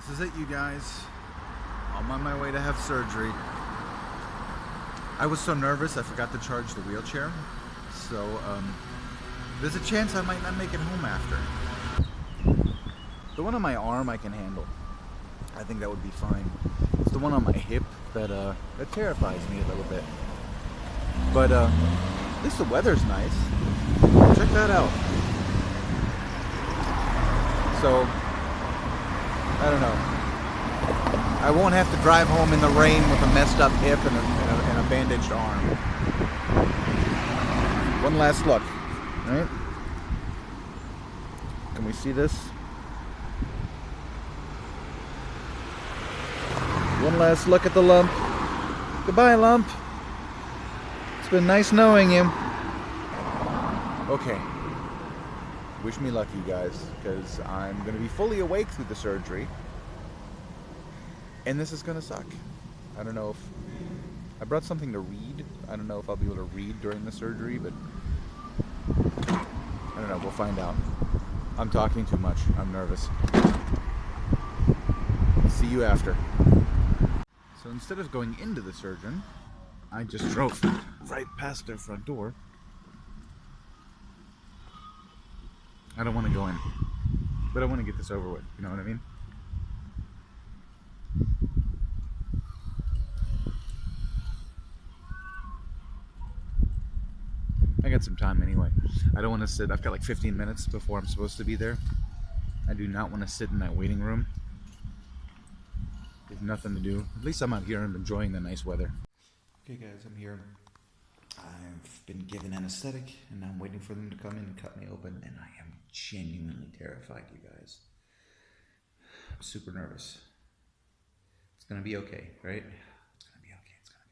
This is it, you guys. I'm on my way to have surgery. I was so nervous I forgot to charge the wheelchair. So there's a chance I might not make it home after. The one on my arm I can handle. I think that would be fine. It's the one on my hip that terrifies me a little bit. But at least the weather's nice. Check that out. So, I don't know. I won't have to drive home in the rain with a messed up hip and a bandaged arm. One last look, right? Can we see this? One last look at the lump. Goodbye, lump. It's been nice knowing you. Okay. Wish me luck, you guys, because I'm going to be fully awake through the surgery. And this is going to suck. I don't know if... I brought something to read. I don't know if I'll be able to read during the surgery, but... I don't know. We'll find out. I'm talking too much. I'm nervous. See you after. So instead of going into the surgeon, I just drove right past their front door. I don't want to go in, but I want to get this over with. You know what I mean? I got some time anyway. I don't want to sit. I've got like 15 minutes before I'm supposed to be there. I do not want to sit in that waiting room. There's nothing to do. At least I'm out here and enjoying the nice weather. Okay guys, I'm here. I've been given anesthetic and I'm waiting for them to come in and cut me open, and I am genuinely terrified, you guys. I'm super nervous. It's gonna be okay, right? It's gonna be okay, it's gonna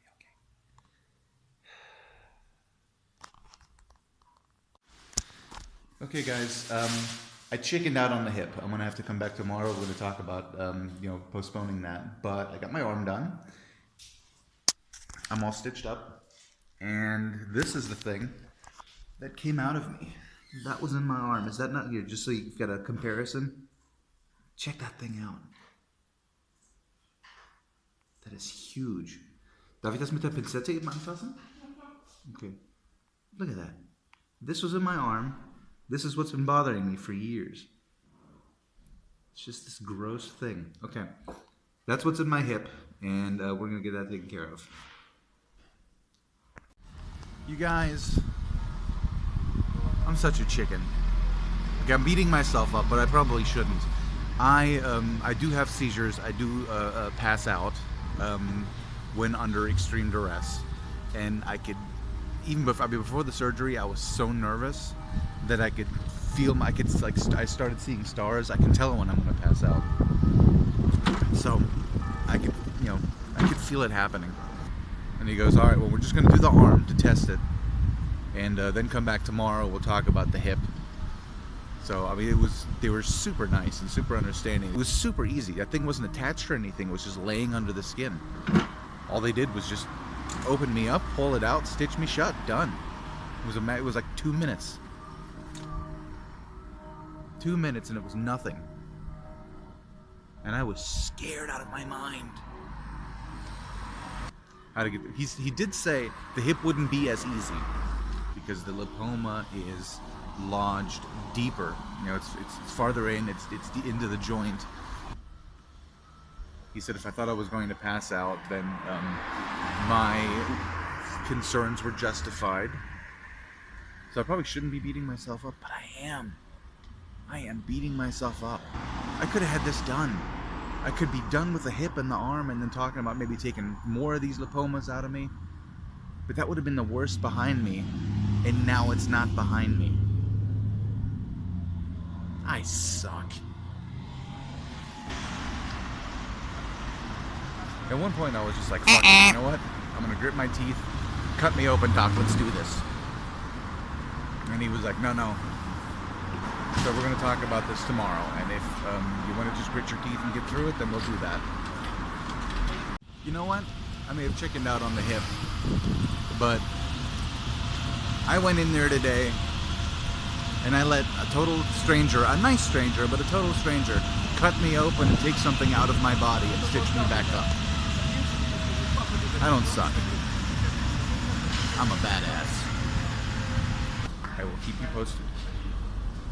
be okay. Okay guys, I chickened out on the hip. I'm gonna have to come back tomorrow. We're gonna talk about postponing that. But I got my arm done. I'm all stitched up. And this is the thing that came out of me. That was in my arm. Is that not here? Just so you've got a comparison. Check that thing out. That is huge. Darf ich das mit der Pinzette eben anfassen? Okay. Look at that. This was in my arm. This is what's been bothering me for years. It's just this gross thing. Okay. That's what's in my hip, and we're going to get that taken care of. You guys, I'm such a chicken. Like, I'm beating myself up, but I probably shouldn't. I do have seizures. I do pass out when under extreme duress, and I could even before the surgery, I was so nervous that I could feel I started seeing stars. I can tell when I'm gonna pass out. So I could feel it happening. And he goes, all right, well, we're just gonna do the arm to test it, and then come back tomorrow. We'll talk about the hip. So I mean, they were super nice and super understanding. It was super easy. That thing wasn't attached or anything. It was just laying under the skin. All they did was just open me up, pull it out, stitch me shut, done. It was like 2 minutes. 2 minutes, and it was nothing. And I was scared out of my mind. He did say the hip wouldn't be as easy because the lipoma is lodged deeper. You know, it's farther in. It's into the joint. He said if I thought I was going to pass out, then my concerns were justified. So I probably shouldn't be beating myself up, but I am. I am beating myself up. I could have had this done. I could be done with the hip and the arm and then talking about maybe taking more of these lipomas out of me. But that would have been the worst behind me, and now it's not behind me. I suck. At one point I was just like, fuck it, you know what? I'm gonna grit my teeth, cut me open, Doc, let's do this. And he was like, no. So we're gonna talk about this tomorrow, and if you wanna just grit your teeth and get through it, then we'll do that. You know what? I may have chickened out on the hip, but I went in there today and I let a total stranger, a nice stranger, but a total stranger, cut me open and take something out of my body and stitch me back up. I don't suck. I'm a badass. I will keep you posted.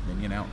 Minion out.